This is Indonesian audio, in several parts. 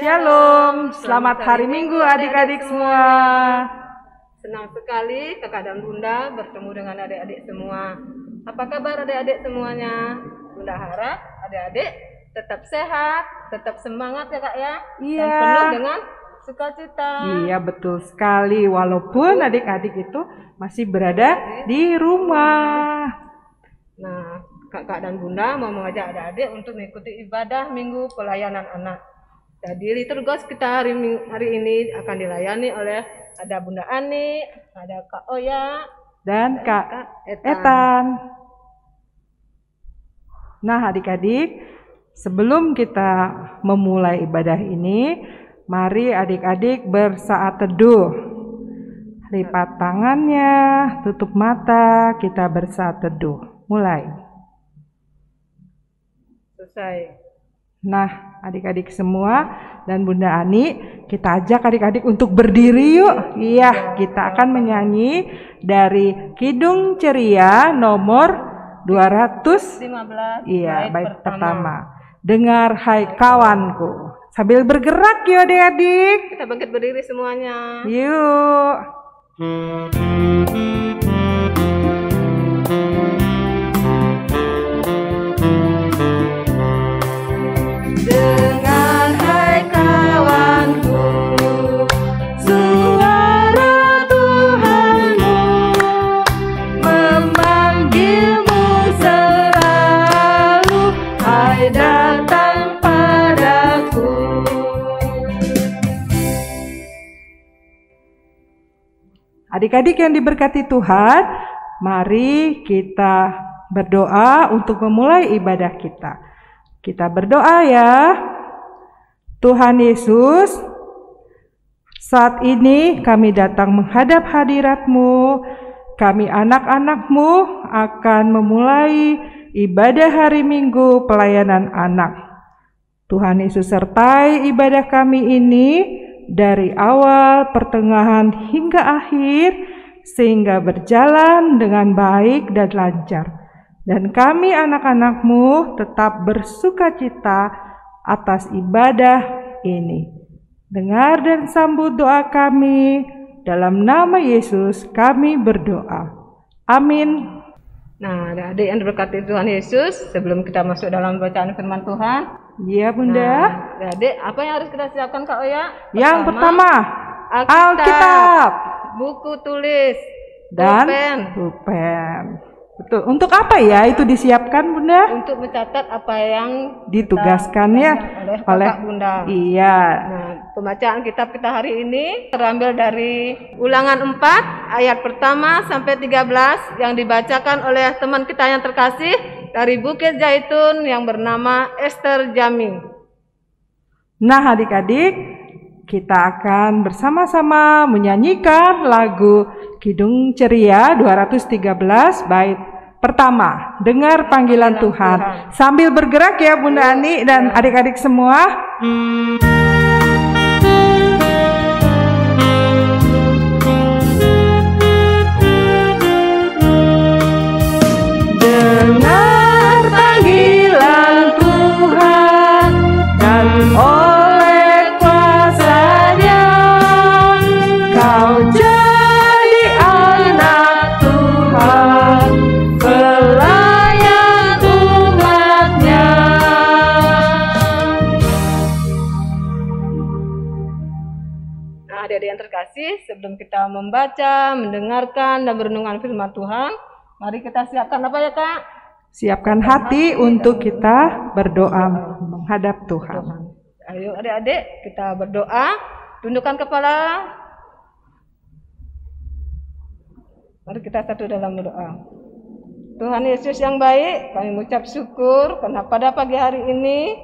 Shalom, selamat hari Minggu adik-adik semua. Senang sekali kakak dan bunda bertemu dengan adik-adik semua. Apa kabar adik-adik semuanya? Bunda harap adik-adik tetap sehat, tetap semangat ya kak ya. Iya. Dan penuh dengan sukacita. Iya betul sekali, walaupun adik-adik itu masih berada di rumah. Nah, kakak dan bunda mau mengajak adik-adik untuk mengikuti ibadah Minggu Pelayanan Anak. Jadi liturgos kita hari ini akan dilayani oleh ada Bunda Ani, ada Kak Oya, dan Kak Etan. Nah adik-adik, sebelum kita memulai ibadah ini, mari adik-adik bersaat teduh. Lipat tangannya, tutup mata, kita bersaat teduh. Mulai. Selesai. Nah, adik-adik semua dan Bunda Ani, kita ajak adik-adik untuk berdiri yuk. Iya, kita akan menyanyi dari Kidung Ceria nomor 215. Iya, bait pertama. Dengar hai kawanku. Sambil bergerak yuk adik-adik. Kita bangkit berdiri semuanya. Yuk. Dengar hai kawanku, suara Tuhanmu memanggilmu selalu, hai datang padaku. Adik-adik yang diberkati Tuhan, mari kita berdoa untuk memulai ibadah kita. Kita berdoa ya. Tuhan Yesus, saat ini kami datang menghadap hadirat-Mu. Kami anak-anak-Mu akan memulai ibadah hari Minggu Pelayanan Anak. Tuhan Yesus sertai ibadah kami ini dari awal, pertengahan hingga akhir, sehingga berjalan dengan baik dan lancar. Dan kami anak-anak-Mu tetap bersukacita atas ibadah ini. Dengar dan sambut doa kami. Dalam nama Yesus kami berdoa. Amin. Nah, adik-adik yang diberkati Tuhan Yesus, sebelum kita masuk dalam bacaan firman Tuhan. Iya Bunda. Nah, adik-adik, apa yang harus kita siapkan Kak Oya? Yang pertama, Alkitab, buku tulis, dan pulpen. Betul. Untuk apa ya itu disiapkan Bunda? Untuk mencatat apa yang ditugaskan ya oleh Bunda. Iya. Nah, pembacaan kitab kita hari ini terambil dari Ulangan 4 ayat pertama sampai 13 yang dibacakan oleh teman kita yang terkasih dari Bukit Zaitun yang bernama Esther Jami. Nah, adik-adik, kita akan bersama-sama menyanyikan lagu Kidung Ceria 213 bait pertama, Dengar Panggilan Tuhan. Sambil bergerak ya Bunda Ani dan adik-adik semua. Dengar panggilan Tuhan dan oleh kuasa-Nya kau jadi anak Tuhan, pelayan umat-Nya. Nah, adik-adik yang terkasih, sebelum kita membaca, mendengarkan, dan merenungkan firman Tuhan, mari kita siapkan apa ya Kak? Siapkan hati untuk kita berdoa menghadap Tuhan. Ayo adik-adik kita berdoa, tundukkan kepala. Mari kita satu dalam berdoa. Tuhan Yesus yang baik, kami mengucap syukur karena pada pagi hari ini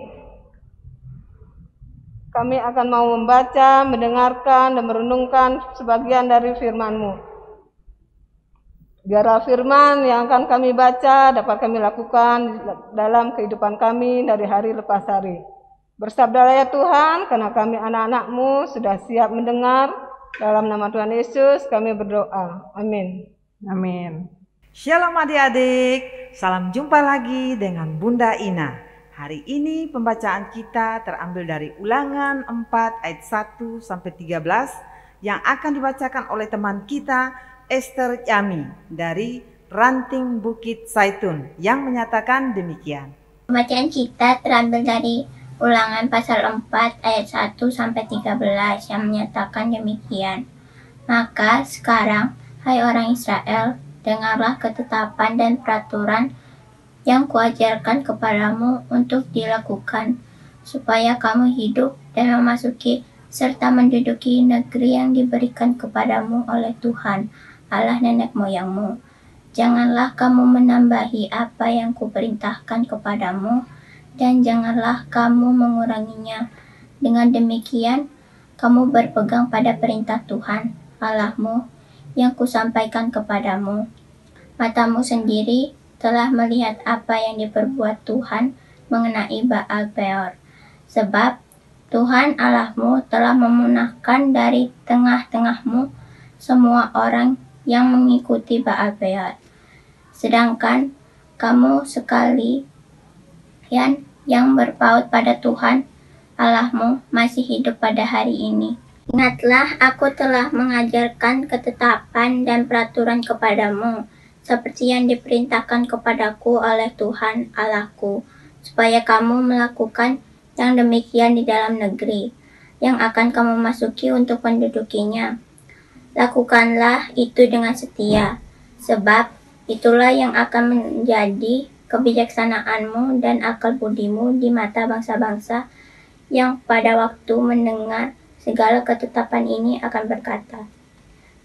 kami akan mau membaca, mendengarkan, dan merenungkan sebagian dari firman-Mu. Biarlah firman yang akan kami baca dapat kami lakukan dalam kehidupan kami dari hari lepas hari. Bersabdalah ya Tuhan, karena kami anak-anak-Mu sudah siap mendengar. Dalam nama Tuhan Yesus kami berdoa. Amin. Amin. Shalom adik-adik, salam jumpa lagi dengan Bunda Ina. Hari ini pembacaan kita terambil dari Ulangan 4 ayat 1 sampai 13 yang akan dibacakan oleh teman kita Esther Yami dari Ranting Bukit Zaitun yang menyatakan demikian. Pembacaan kita terambil dari Ulangan pasal 4 ayat 1 sampai 13 yang menyatakan demikian. Maka sekarang, hai orang Israel, dengarlah ketetapan dan peraturan yang kuajarkan kepadamu untuk dilakukan, supaya kamu hidup dan memasuki serta menduduki negeri yang diberikan kepadamu oleh Tuhan, Allah nenek moyangmu. Janganlah kamu menambahi apa yang kuperintahkan kepadamu, dan janganlah kamu menguranginya. Dengan demikian, kamu berpegang pada perintah Tuhan, Allahmu, yang kusampaikan kepadamu. Matamu sendiri telah melihat apa yang diperbuat Tuhan mengenai Baal Peor. Sebab Tuhan Allahmu telah memunahkan dari tengah-tengahmu semua orang yang mengikuti Baal Peor. Sedangkan kamu sekalian yang berpaut pada Tuhan Allahmu masih hidup pada hari ini. Ingatlah, aku telah mengajarkan ketetapan dan peraturan kepadamu, seperti yang diperintahkan kepadaku oleh Tuhan Allahku, supaya kamu melakukan yang demikian di dalam negeri, yang akan kamu masuki untuk mendudukinya. Lakukanlah itu dengan setia, sebab itulah yang akan menjadi kebijaksanaanmu dan akal budimu di mata bangsa-bangsa yang pada waktu mendengar segala ketetapan ini akan berkata,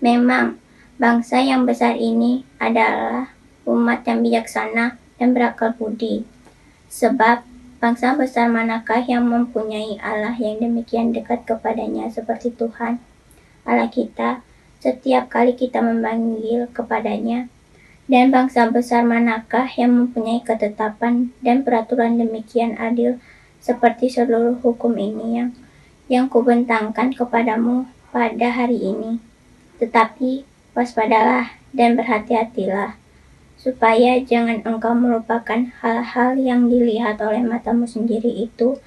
memang bangsa yang besar ini adalah umat yang bijaksana dan berakal budi. Sebab bangsa besar manakah yang mempunyai Allah yang demikian dekat kepadanya seperti Tuhan, Allah kita, setiap kali kita memanggil kepadanya? Dan bangsa besar manakah yang mempunyai ketetapan dan peraturan demikian adil seperti seluruh hukum ini yang kubentangkan kepadamu pada hari ini? Tetapi waspadalah dan berhati-hatilah, supaya jangan engkau melupakan hal-hal yang dilihat oleh matamu sendiri itu,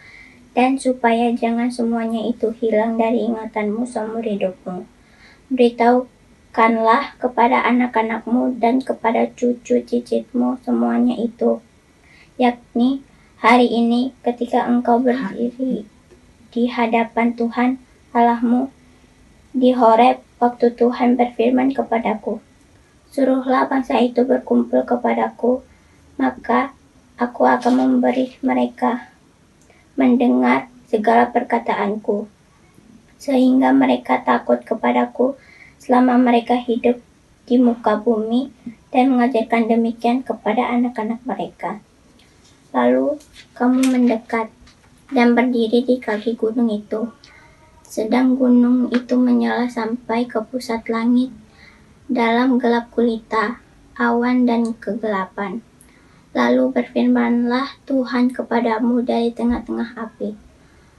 dan supaya jangan semuanya itu hilang dari ingatanmu seumur hidupmu. Beritahukanlah kepada anak-anakmu dan kepada cucu cicitmu semuanya itu, yakni hari ini ketika engkau berdiri di hadapan Tuhan Allahmu di Horeb, waktu Tuhan berfirman kepadaku, suruhlah bangsa itu berkumpul kepadaku, maka aku akan memberi mereka mendengar segala perkataanku, sehingga mereka takut kepadaku selama mereka hidup di muka bumi, dan mengajarkan demikian kepada anak-anak mereka. Lalu kamu mendekat dan berdiri di kaki gunung itu, sedang gunung itu menyala sampai ke pusat langit dalam gelap gulita, awan dan kegelapan. Lalu berfirmanlah Tuhan kepadamu dari tengah-tengah api.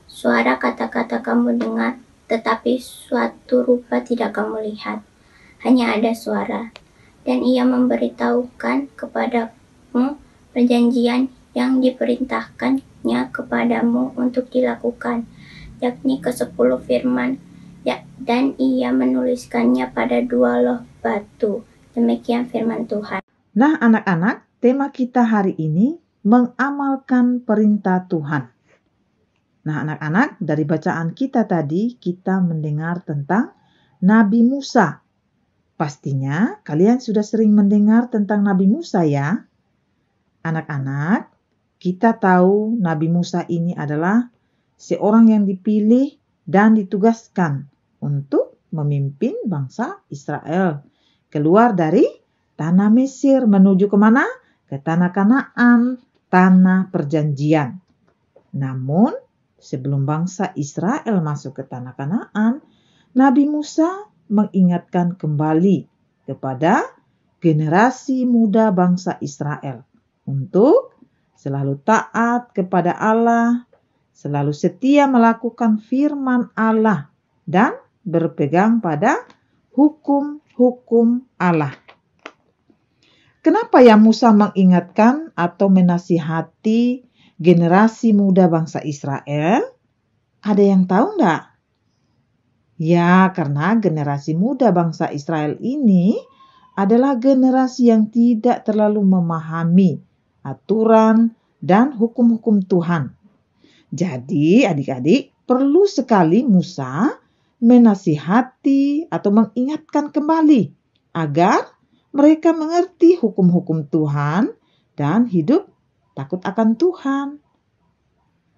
Suara kata-kata kamu dengar, tetapi suatu rupa tidak kamu lihat. Hanya ada suara. Dan ia memberitahukan kepadamu perjanjian yang diperintahkannya kepadamu untuk dilakukan, yakni ke-10 firman, dan ia menuliskannya pada 2 loh batu. Demikian firman Tuhan. Nah anak-anak, tema kita hari ini mengamalkan perintah Tuhan. Nah anak-anak, dari bacaan kita tadi kita mendengar tentang Nabi Musa. Pastinya kalian sudah sering mendengar tentang Nabi Musa ya. Anak-anak, kita tahu Nabi Musa ini adalah seorang yang dipilih dan ditugaskan untuk memimpin bangsa Israel keluar dari tanah Mesir menuju kemana? Ke tanah Kanaan, tanah perjanjian. Namun, sebelum bangsa Israel masuk ke tanah Kanaan, Nabi Musa mengingatkan kembali kepada generasi muda bangsa Israel untuk selalu taat kepada Allah, selalu setia melakukan firman Allah, dan berpegang pada hukum-hukum Allah. Kenapa ya Musa mengingatkan atau menasihati generasi muda bangsa Israel? Ada yang tahu enggak? Ya, karena generasi muda bangsa Israel ini adalah generasi yang tidak terlalu memahami aturan dan hukum-hukum Tuhan. Jadi, adik-adik, perlu sekali Musa menasihati atau mengingatkan kembali agar mereka mengerti hukum-hukum Tuhan dan hidup takut akan Tuhan.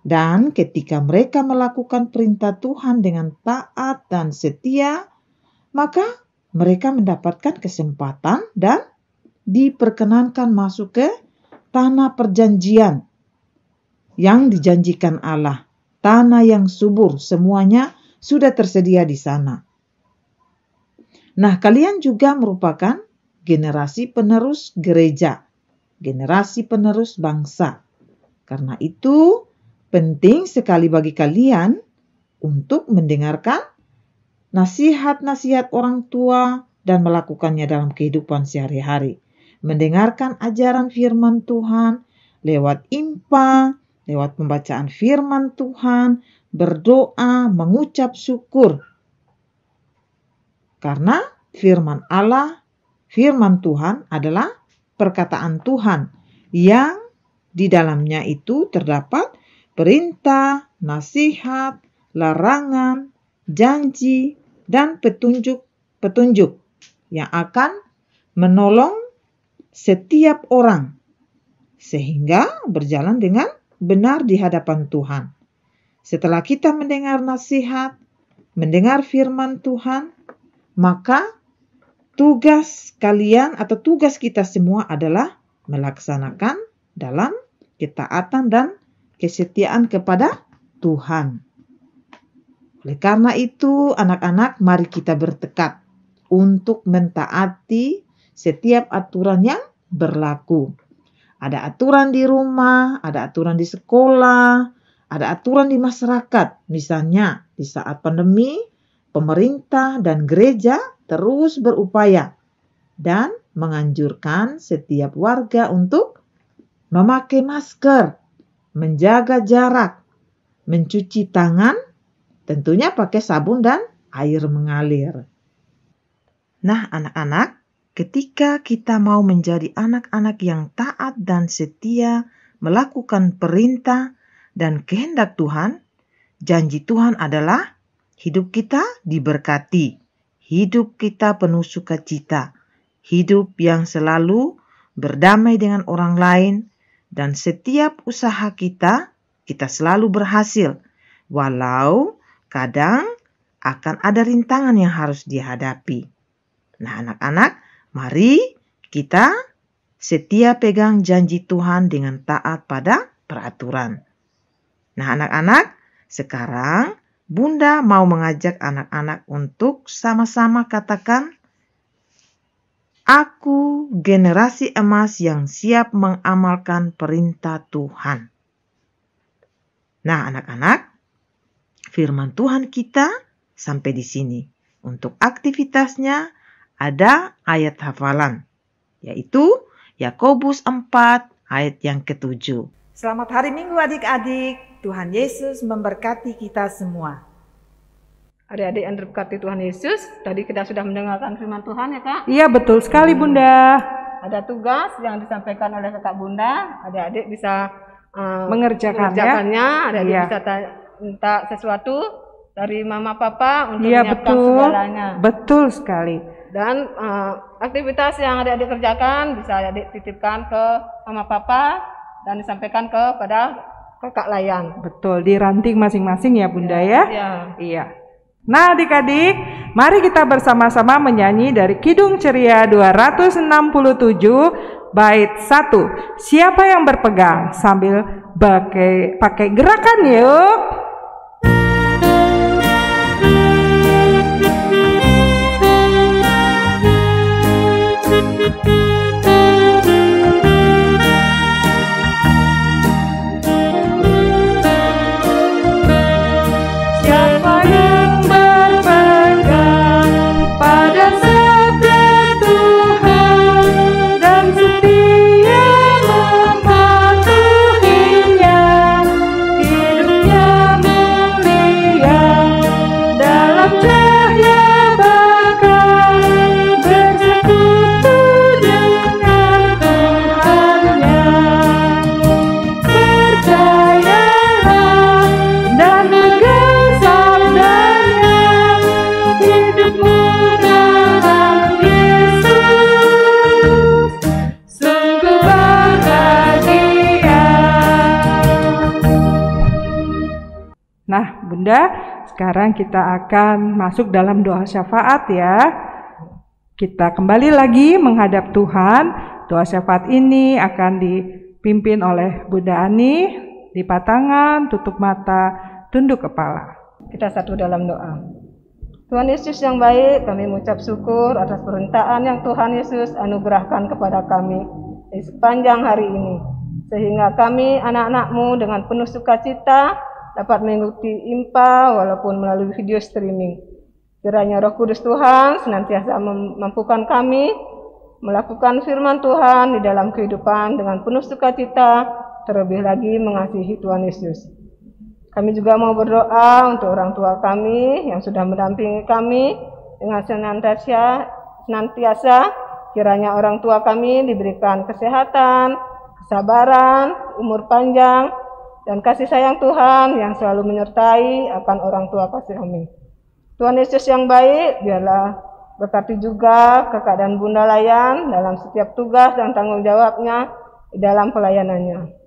Dan ketika mereka melakukan perintah Tuhan dengan taat dan setia, maka mereka mendapatkan kesempatan dan diperkenankan masuk ke tanah perjanjian yang dijanjikan Allah. Tanah yang subur, semuanya sudah tersedia di sana. Nah, kalian juga merupakan generasi penerus gereja, generasi penerus bangsa. Karena itu, penting sekali bagi kalian untuk mendengarkan nasihat-nasihat orang tua dan melakukannya dalam kehidupan sehari-hari. Mendengarkan ajaran firman Tuhan lewat impa, lewat pembacaan firman Tuhan, berdoa, mengucap syukur. Karena firman Allah, firman Tuhan adalah perkataan Tuhan yang di dalamnya itu terdapat perintah, nasihat, larangan, janji, dan petunjuk-petunjuk yang akan menolong setiap orang sehingga berjalan dengan benar di hadapan Tuhan. Setelah kita mendengar nasihat, mendengar firman Tuhan, maka tugas kalian atau tugas kita semua adalah melaksanakan dalam ketaatan dan kesetiaan kepada Tuhan. Oleh karena itu, anak-anak, mari kita bertekad untuk mentaati setiap aturan yang berlaku. Ada aturan di rumah, ada aturan di sekolah, ada aturan di masyarakat. Misalnya, di saat pandemi, pemerintah dan gereja terus berupaya dan menganjurkan setiap warga untuk memakai masker, menjaga jarak, mencuci tangan, tentunya pakai sabun dan air mengalir. Nah, anak-anak, ketika kita mau menjadi anak-anak yang taat dan setia, melakukan perintah dan kehendak Tuhan, janji Tuhan adalah hidup kita diberkati, hidup kita penuh sukacita, hidup yang selalu berdamai dengan orang lain, dan setiap usaha kita selalu berhasil, walau kadang akan ada rintangan yang harus dihadapi. Nah, anak-anak, mari kita setia pegang janji Tuhan dengan taat pada peraturan. Nah, anak-anak, sekarang Bunda mau mengajak anak-anak untuk sama-sama katakan, aku generasi emas yang siap mengamalkan perintah Tuhan. Nah, anak-anak, firman Tuhan kita sampai di sini. Untuk aktivitasnya ada ayat hafalan, yaitu Yakobus 4 ayat yang ke-7. Selamat hari Minggu adik-adik. Tuhan Yesus memberkati kita semua. Adik-adik yang diberkati Tuhan Yesus, tadi kita sudah mendengarkan firman Tuhan ya Kak? Iya, betul sekali Bunda. Ada tugas yang disampaikan oleh Kakak Bunda, adik-adik bisa mengerjakannya. Adik-adik bisa minta sesuatu dari Mama Papa untuk menyiapkan segalanya. Betul sekali. Dan aktivitas yang adik-adik kerjakan bisa adik titipkan ke Mama Papa dan disampaikan kepada Kakak Layan. Betul, di ranting masing-masing ya Bunda ya. Iya. Nah adik-adik, mari kita bersama-sama menyanyi dari Kidung Ceria 267 bait 1. Siapa yang berpegang, sambil pakai gerakan yuk. Setia mematuhinya. Bunda, sekarang kita akan masuk dalam doa syafaat ya. Kita kembali lagi menghadap Tuhan. Doa syafaat ini akan dipimpin oleh Bunda Ani. Lipat tangan, tutup mata, tunduk kepala. Kita satu dalam doa. Tuhan Yesus yang baik, kami mengucap syukur atas perintahan yang Tuhan Yesus anugerahkan kepada kami di sepanjang hari ini. Sehingga kami anak-anak-Mu dengan penuh sukacita dapat mengikuti IMPA walaupun melalui video streaming. Kiranya Roh Kudus Tuhan senantiasa memampukan kami melakukan firman Tuhan di dalam kehidupan dengan penuh sukacita, terlebih lagi mengasihi Tuhan Yesus. Kami juga mau berdoa untuk orang tua kami yang sudah mendampingi kami dengan senantiasa kiranya orang tua kami diberikan kesehatan, kesabaran, umur panjang, dan kasih sayang Tuhan yang selalu menyertai akan orang tua kasih kami. Tuhan Yesus yang baik, biarlah berkati juga kakak dan Bunda Layan dalam setiap tugas dan tanggung jawabnya di dalam pelayanannya.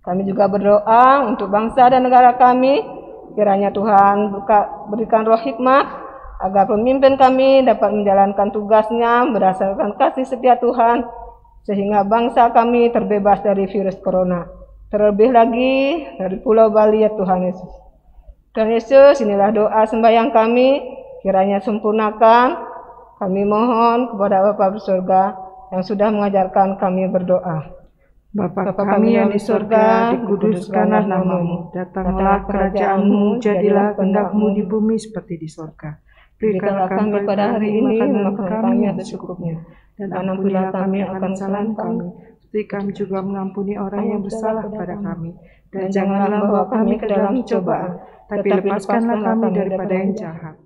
Kami juga berdoa untuk bangsa dan negara kami, kiranya Tuhan berikan roh hikmat agar pemimpin kami dapat menjalankan tugasnya berdasarkan kasih setia Tuhan, sehingga bangsa kami terbebas dari virus corona. Terlebih lagi dari Pulau Bali ya Tuhan Yesus. Tuhan Yesus, inilah doa sembahyang kami, kiranya sempurnakan. Kami mohon kepada Bapa di surga yang sudah mengajarkan kami berdoa. Bapa kami yang di surga, dikuduskanlah nama-Mu, datanglah kerajaan-Mu, jadilah kehendak-Mu di bumi seperti di surga. Berikanlah kami pada hari ini makanan kami yang secukupnya, dan ampunilah kami akan kesalahan kami, seperti kami juga mengampuni orang yang bersalah pada kami. Dan janganlah membawa kami ke dalam cobaan, tapi lepaskanlah kami daripada yang jahat.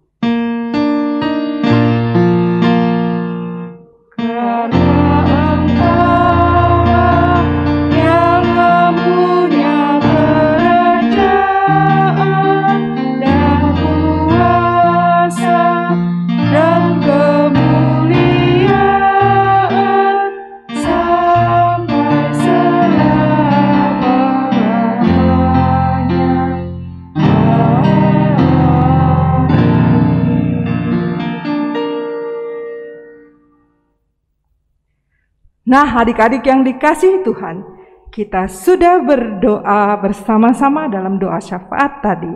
Nah, adik-adik yang dikasihi Tuhan, kita sudah berdoa bersama-sama dalam doa syafaat tadi.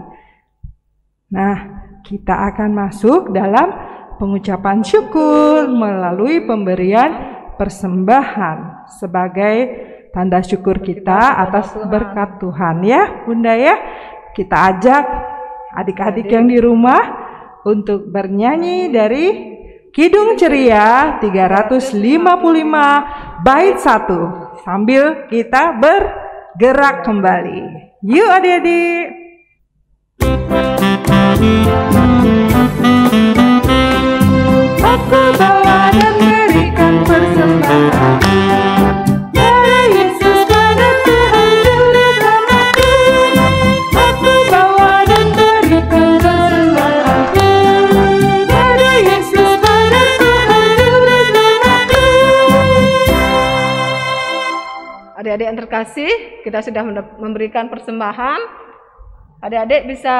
Nah, kita akan masuk dalam pengucapan syukur melalui pemberian persembahan sebagai tanda syukur kita atas berkat Tuhan ya, Bunda ya. Kita ajak adik-adik yang di rumah untuk bernyanyi dari Kidung Ceria 355 bait 1 sambil kita bergerak kembali. Yuk adik-adik. Aku bawa dan berikan persembahan dari Yesus pada Tuhan Juru Selamatku. Aku bawa dan berikan persembahan dari Yesus pada Tuhan Juru Selamatku. Adik-adik yang terkasih, kita sudah memberikan persembahan. Adik-adik bisa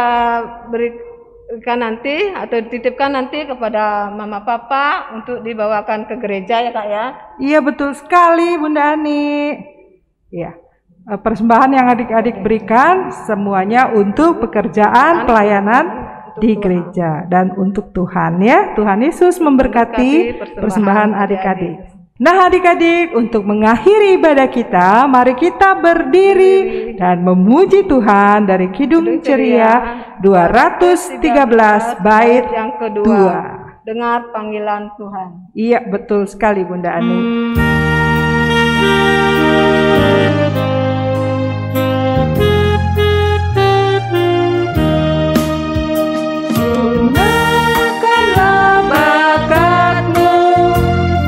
berikan nanti atau dititipkan nanti kepada mama papa untuk dibawakan ke gereja ya Kak ya. Iya betul sekali Bunda Ani. Iya. Persembahan yang adik-adik berikan semuanya untuk pekerjaan pelayanan di gereja dan untuk Tuhan ya. Tuhan Yesus memberkati persembahan adik-adik. Nah adik-adik, untuk mengakhiri ibadah kita, mari kita berdiri dan memuji Tuhan dari Kidung Ceria 213 bait yang kedua. Dengar panggilan Tuhan. Iya betul sekali Bunda Ani.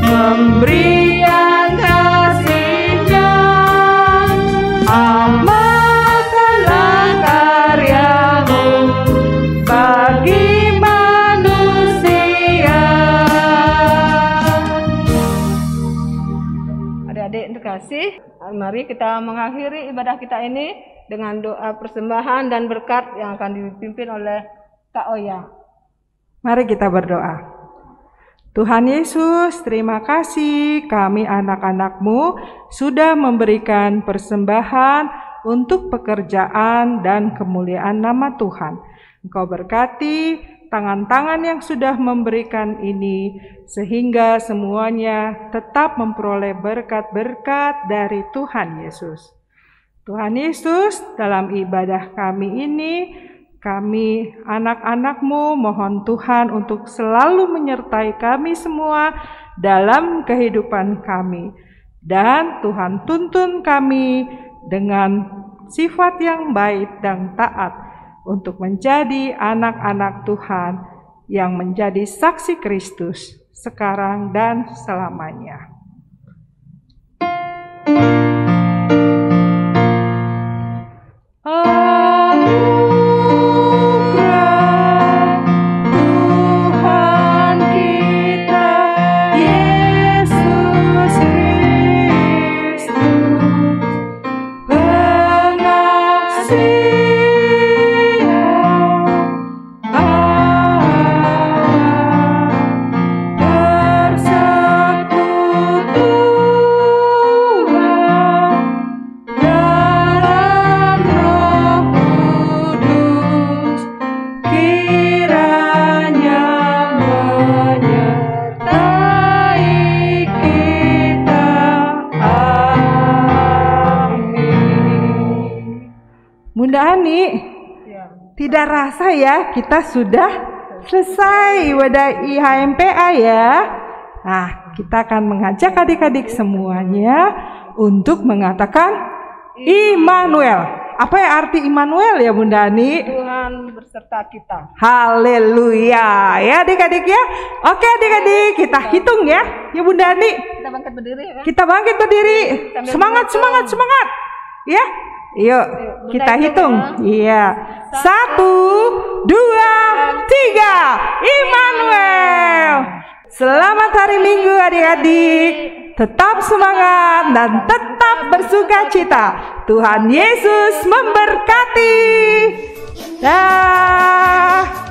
Pemberian kasih-Nya, amalkanlah karya-Mu bagi manusia. Adik-adik yang terkasih, mari kita mengakhiri ibadah kita ini dengan doa persembahan dan berkat yang akan dipimpin oleh Kak Oya. Mari kita berdoa. Tuhan Yesus, terima kasih kami anak-anak-Mu sudah memberikan persembahan untuk pekerjaan dan kemuliaan nama Tuhan. Engkau berkati tangan-tangan yang sudah memberikan ini, sehingga semuanya tetap memperoleh berkat-berkat dari Tuhan Yesus. Tuhan Yesus, dalam ibadah kami ini, kami anak-anak-Mu mohon Tuhan untuk selalu menyertai kami semua dalam kehidupan kami. Dan Tuhan tuntun kami dengan sifat yang baik dan taat untuk menjadi anak-anak Tuhan yang menjadi saksi Kristus sekarang dan selamanya. Bunda Ani, tidak rasa ya kita sudah selesai ibadah IHMPA ya. Nah, kita akan mengajak adik-adik semuanya untuk mengatakan Immanuel. Apa ya arti Immanuel ya Bunda Ani? Tuhan berserta kita. Haleluya ya adik-adik ya. Oke adik-adik, kita hitung ya. Ya Bunda Ani. Kita bangkit berdiri ya. Kita bangkit berdiri. Semangat, semangat, semangat. Ya. Yuk, kita hitung. Iya. 1, 2, 3. Immanuel. Selamat hari Minggu adik-adik. Tetap semangat dan tetap bersukacita. Tuhan Yesus memberkati. Dah.